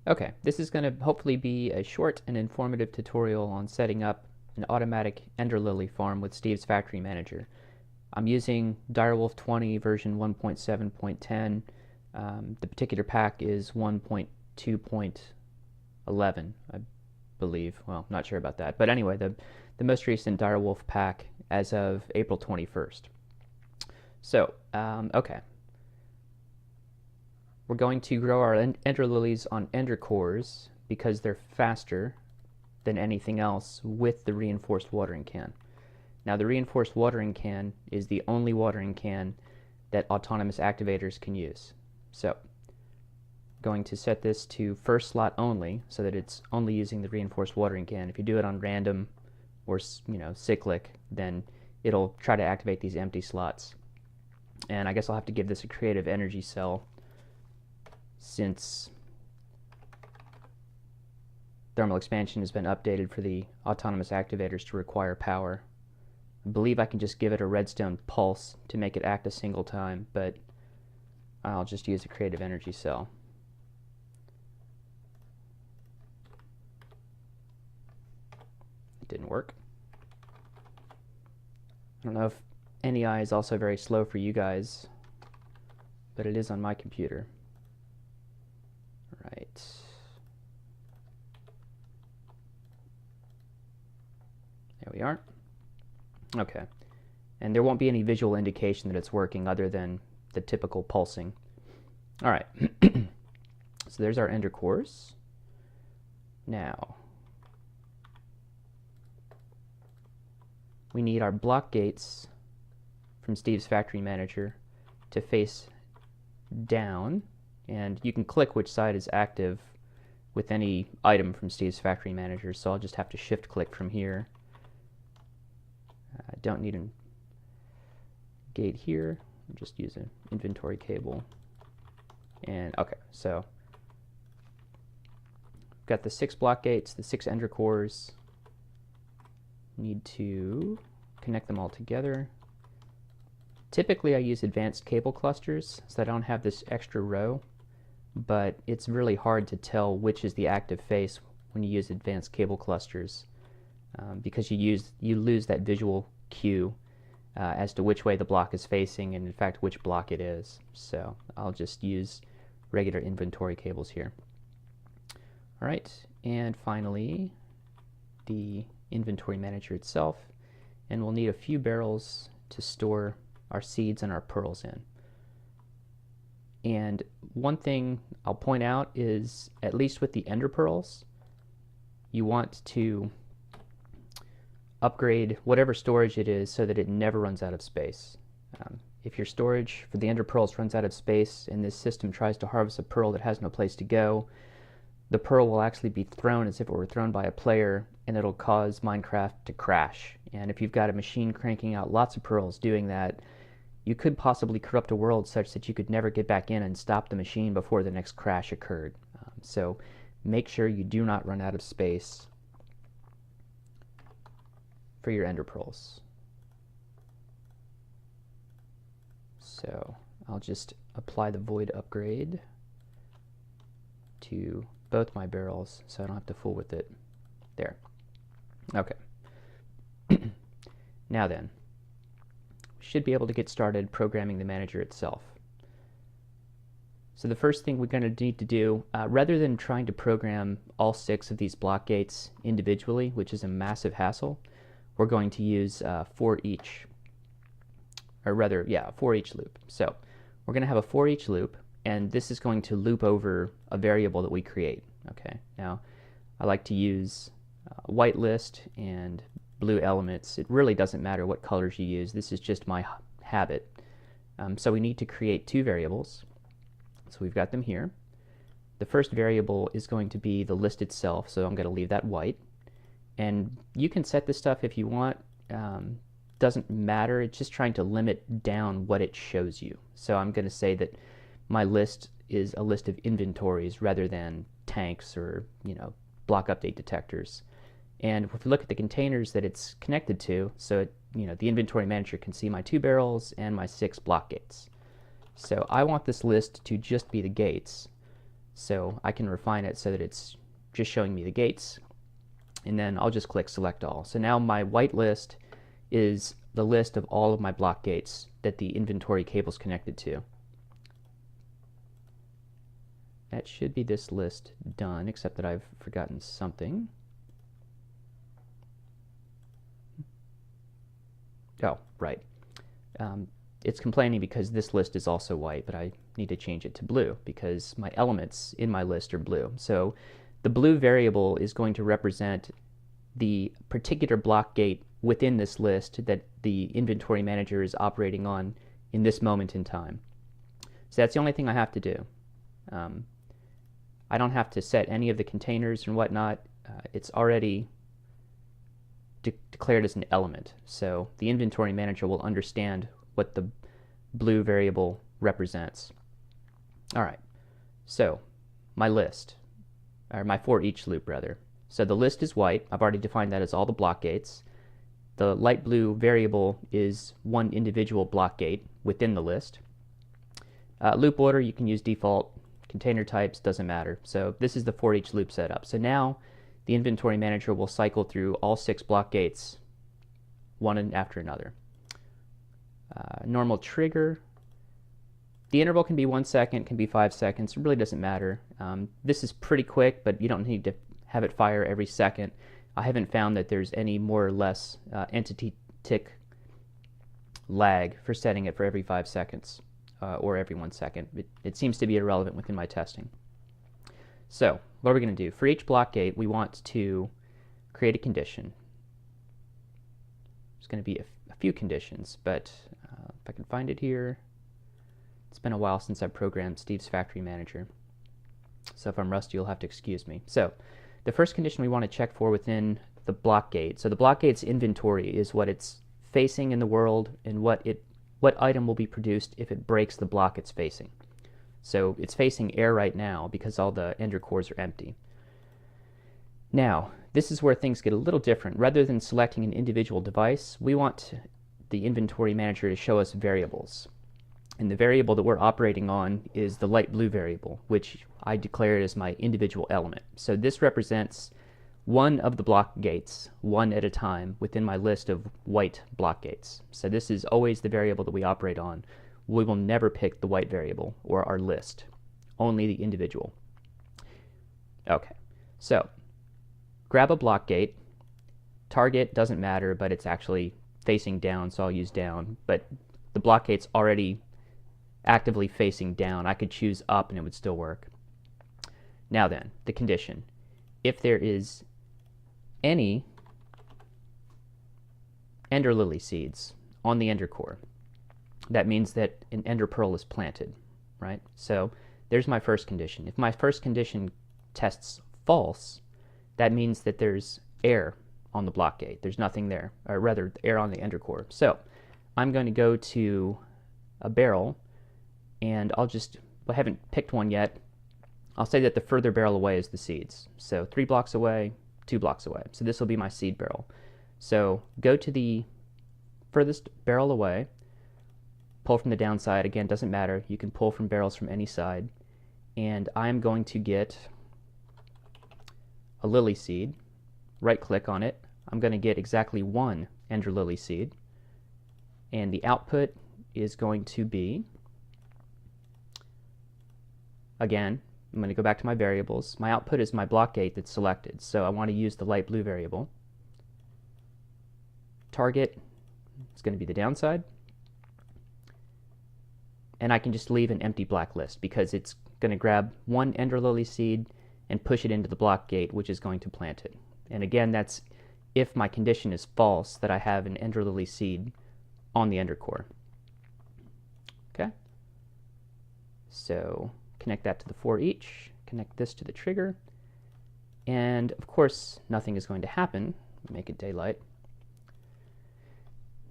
Okay, this is going to hopefully be a short and informative tutorial on setting up an automatic Ender Lily farm with Steve's Factory Manager. I'm using Direwolf 20 version 1.7.10. The particular pack is 1.2.11, I believe. Well, not sure about that. But anyway, the most recent Direwolf pack as of April 21st. So, okay. We're going to grow our Ender Lilies on Ender cores because they're faster than anything else with the reinforced watering can. Now, the reinforced watering can is the only watering can that autonomous activators can use. So, I'm going to set this to first slot only so that it's only using the reinforced watering can. If you do it on random or cyclic, then it'll try to activate these empty slots. And I guess I'll have to give this a creative energy cell since thermal expansion has been updated for the autonomous activators to require power. I believe I can just give it a redstone pulse to make it act a single time, but I'll just use a creative energy cell. It didn't work. I don't know if NEI is also very slow for you guys, but it is on my computer. Right. There we are. Okay. And there won't be any visual indication that it's working other than the typical pulsing. All right. So there's our Ender cores. Now, we need our block gates from Steve's Factory Manager to face down. And you can click which side is active with any item from Steve's Factory Manager, so I'll just have to shift click from here. I don't need a gate here. I'll just use an inventory cable. And okay, so we've got the 6 block gates, the 6 Ender cores. Need to connect them all together. Typically I use advanced cable clusters so I don't have this extra row, but it's really hard to tell which is the active face when you use advanced cable clusters because you lose that visual cue as to which way the block is facing and in fact which block it is. So I'll just use regular inventory cables here. Alright, and finally the inventory manager itself, and we'll need a few barrels to store our seeds and our pearls in. And one thing I'll point out is, at least with the Ender pearls, you want to upgrade whatever storage it is so that it never runs out of space. If your storage for the Ender pearls runs out of space and this system tries to harvest a pearl that has no place to go, the pearl will actually be thrown as if it were thrown by a player, and it'll cause Minecraft to crash. And if you've got a machine cranking out lots of pearls doing that, you could possibly corrupt a world such that you could never get back in and stop the machine before the next crash occurred. So make sure you do not run out of space for your Ender pearls. So I'll just apply the void upgrade to both my barrels so I don't have to fool with it. There. Okay. Now then, should be able to get started programming the manager itself. So the first thing we're going to need to do, rather than trying to program all 6 of these block gates individually, which is a massive hassle, we're going to use for each, or rather, yeah, for each loop. So we're going to have a for each loop, and this is going to loop over a variable that we create. Okay. Now, I like to use white list and blue elements. It really doesn't matter what colors you use. This is just my habit. So we need to create 2 variables. So we've got them here. The first variable is going to be the list itself, so I'm going to leave that white. And you can set this stuff if you want. Doesn't matter. It's just trying to limit down what it shows you. So I'm going to say that my list is a list of inventories rather than tanks or block update detectors. And if we look at the containers that it's connected to, so the inventory manager can see my 2 barrels and my 6 block gates. So I want this list to just be the gates. So I can refine it so that it's just showing me the gates, and then I'll just click select all. So now my white list is the list of all of my block gates that the inventory cable is connected to. That should be this list done, except that I've forgotten something. Oh, right. It's complaining because this list is also white, but I need to change it to blue because my elements in my list are blue. So the blue variable is going to represent the particular block gate within this list that the inventory manager is operating on in this moment in time. So that's the only thing I have to do. I don't have to set any of the containers and whatnot. It's already declared as an element. So the inventory manager will understand what the blue variable represents. All right, so my list, or my for each loop rather. So the list is white. I've already defined that as all the block gates. The light blue variable is one individual block gate within the list. Loop order, you can use default. Container types, doesn't matter. So this is the for each loop setup. So now the inventory manager will cycle through all 6 block gates one after another. Normal trigger, the interval can be 1 second, can be 5 seconds, it really doesn't matter. This is pretty quick, but you don't need to have it fire every second. I haven't found that there's any more or less entity tick lag for setting it for every 5 seconds or every 1 second. It seems to be irrelevant within my testing. So what are we going to do? For each block gate, we want to create a condition. There's going to be a few conditions, but if I can find it here. It's been a while since I've programmed Steve's Factory Manager, so if I'm rusty, you'll have to excuse me. So the first condition we want to check for within the block gate. So the block gate's inventory is what it's facing in the world and what item will be produced if it breaks the block it's facing. So it's facing air right now because all the ender cores are empty. Now, this is where things get a little different. Rather than selecting an individual device, we want the inventory manager to show us variables. And the variable that we're operating on is the light blue variable, which I declared as my individual element. So this represents one of the block gates, one at a time, within my list of white block gates. So this is always the variable that we operate on. We will never pick the white variable or our list, only the individual. Okay, so grab a block gate. Target doesn't matter, but it's actually facing down, so I'll use down. But the block gate's already actively facing down. I could choose up and it would still work. Now then, the condition. If there is any ender lily seeds on the ender core, that means that an ender pearl is planted, right? So there's my first condition. If my first condition tests false, that means that there's air on the block gate. There's nothing there, or rather air on the ender core. So I'm going to go to a barrel, and I haven't picked one yet. I'll say that the further barrel away is the seeds. So 3 blocks away, 2 blocks away. So this will be my seed barrel. So go to the furthest barrel away, pull from the downside. Again, doesn't matter. You can pull from barrels from any side. And I'm going to get a lily seed, right click on it. I'm going to get exactly 1 ender lily seed. And the output is going to be, again, I'm going to go back to my variables. My output is my block gate that's selected, so I want to use the light blue variable. Target is going to be the downside. And I can just leave an empty black list because it's going to grab 1 ender lily seed and push it into the block gate, which is going to plant it. And again, that's if my condition is false, that I have an ender lily seed on the ender core. Okay? So connect that to the for each, connect this to the trigger, and of course nothing is going to happen. Make it daylight.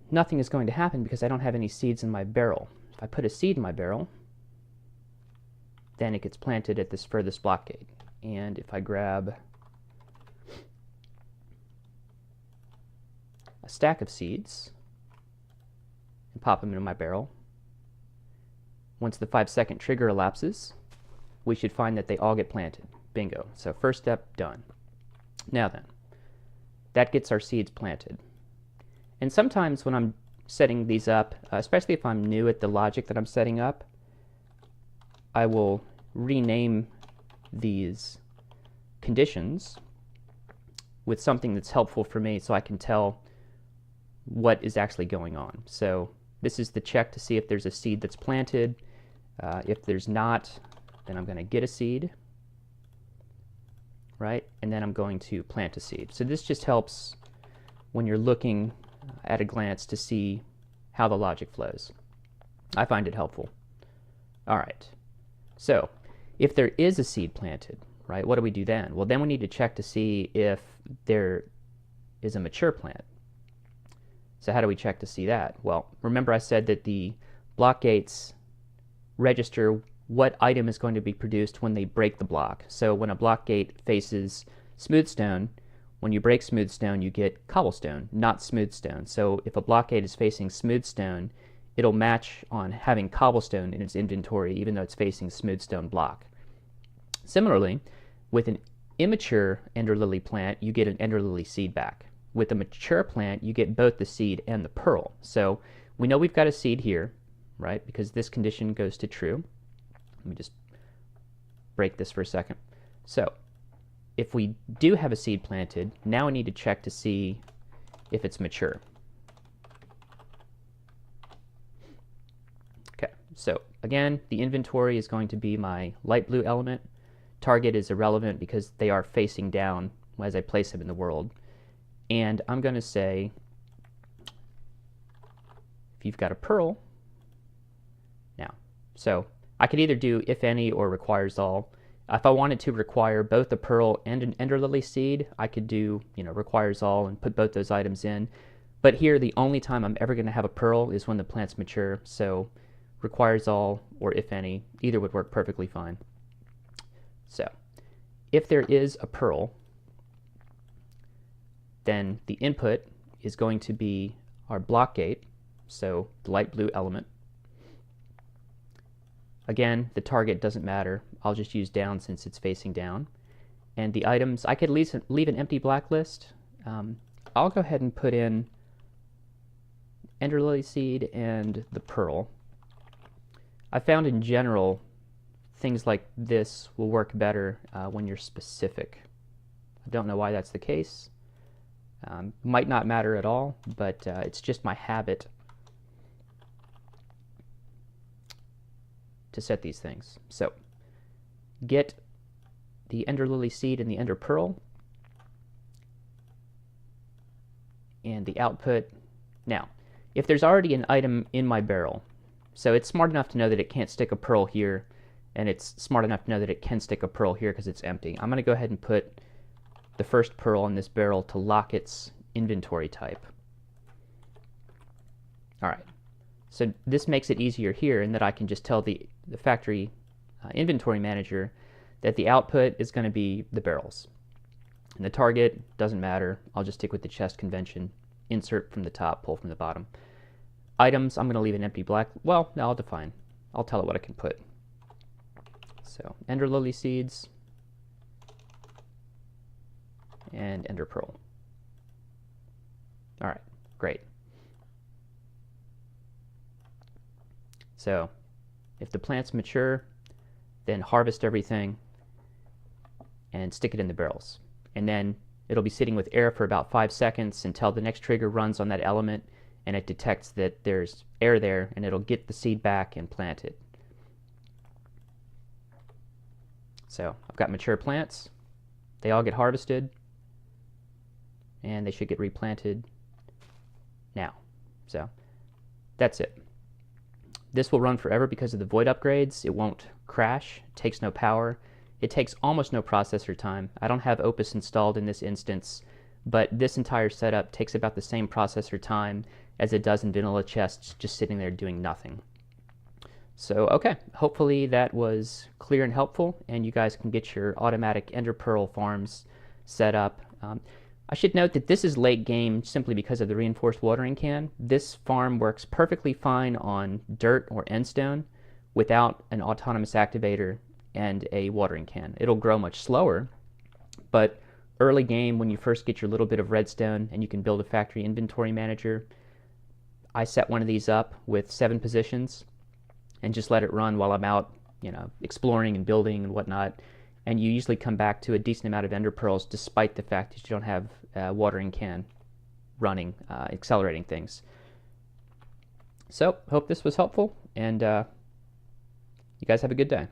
Nothing is going to happen because I don't have any seeds in my barrel. If I put a seed in my barrel, then it gets planted at this furthest block gate. And if I grab a stack of seeds and pop them into my barrel, once the 5-second trigger elapses, we should find that they all get planted. Bingo. So first step done. Now then, that gets our seeds planted. And sometimes when I'm setting these up, especially if I'm new at the logic that I'm setting up, I will rename these conditions with something that's helpful for me so I can tell what is actually going on. So this is the check to see if there's a seed that's planted. If there's not, then I'm going to get a seed, right? And then I'm going to plant a seed. So this just helps when you're looking at a glance to see how the logic flows. I find it helpful. All right. So if there is a seed planted, right, what do we do then? Well, then we need to check to see if there is a mature plant. So how do we check to see that? Well, remember I said that the block gates register what item is going to be produced when they break the block. So when a block gate faces smooth stone, when you break smooth stone, you get cobblestone, not smooth stone. So if a block gate is facing smooth stone, it'll match on having cobblestone in its inventory, even though it's facing smooth stone block. Similarly, with an immature ender lily plant, you get an ender lily seed back. With a mature plant, you get both the seed and the pearl. So we know we've got a seed here, right, because this condition goes to true. Let me just break this for a second. So if we do have a seed planted, now we need to check to see if it's mature. Okay, so again, the inventory is going to be my light blue element. Target is irrelevant because they are facing down as I place them in the world. And I'm going to say, if you've got a pearl, now, so I could either do if any or requires all. If I wanted to require both a pearl and an ender lily seed, I could do, requires all and put both those items in. But here, the only time I'm ever going to have a pearl is when the plant's mature. So requires all or if any, either would work perfectly fine. So if there is a pearl, then the input is going to be our block gate, so the light blue element. Again, the target doesn't matter. I'll just use down since it's facing down. And the items, I could leave an empty black list. I'll go ahead and put in ender lily seed and the pearl. I found in general things like this will work better when you're specific. I don't know why that's the case. Might not matter at all, but it's just my habit to set these things. So get the ender lily seed and the ender pearl, and the output. Now, if there's already an item in my barrel, so it's smart enough to know that it can't stick a pearl here, and it's smart enough to know that it can stick a pearl here because it's empty. I'm going to go ahead and put the first pearl in this barrel to lock its inventory type. All right, so this makes it easier here in that I can just tell the factory inventory manager that the output is going to be the barrels. And the target doesn't matter. I'll just stick with the chest convention. Insert from the top, pull from the bottom. Items, I'm going to leave an empty black. Well, no, I'll define. I'll tell it what I can put. So ender lily seeds and ender pearl. All right, great. So if the plant's mature, then harvest everything and stick it in the barrels. And then it'll be sitting with air for about 5 seconds until the next trigger runs on that element and it detects that there's air there, and it'll get the seed back and plant it. So I've got mature plants. They all get harvested, and they should get replanted now. So that's it. This will run forever because of the void upgrades. It won't crash, it takes no power, it takes almost no processor time. I don't have Opus installed in this instance, but this entire setup takes about the same processor time as it does in vanilla chests just sitting there doing nothing. So okay, hopefully that was clear and helpful, and you guys can get your automatic ender pearl farms set up. I should note that this is late game simply because of the reinforced watering can. This farm works perfectly fine on dirt or endstone without an autonomous activator and a watering can. It'll grow much slower, but early game, when you first get your little bit of redstone and you can build a factory inventory manager, I set one of these up with 7 positions and just let it run while I'm out, exploring and building and whatnot. And you usually come back to a decent amount of ender pearls despite the fact that you don't have a watering can running, accelerating things. So, hope this was helpful, and you guys have a good day.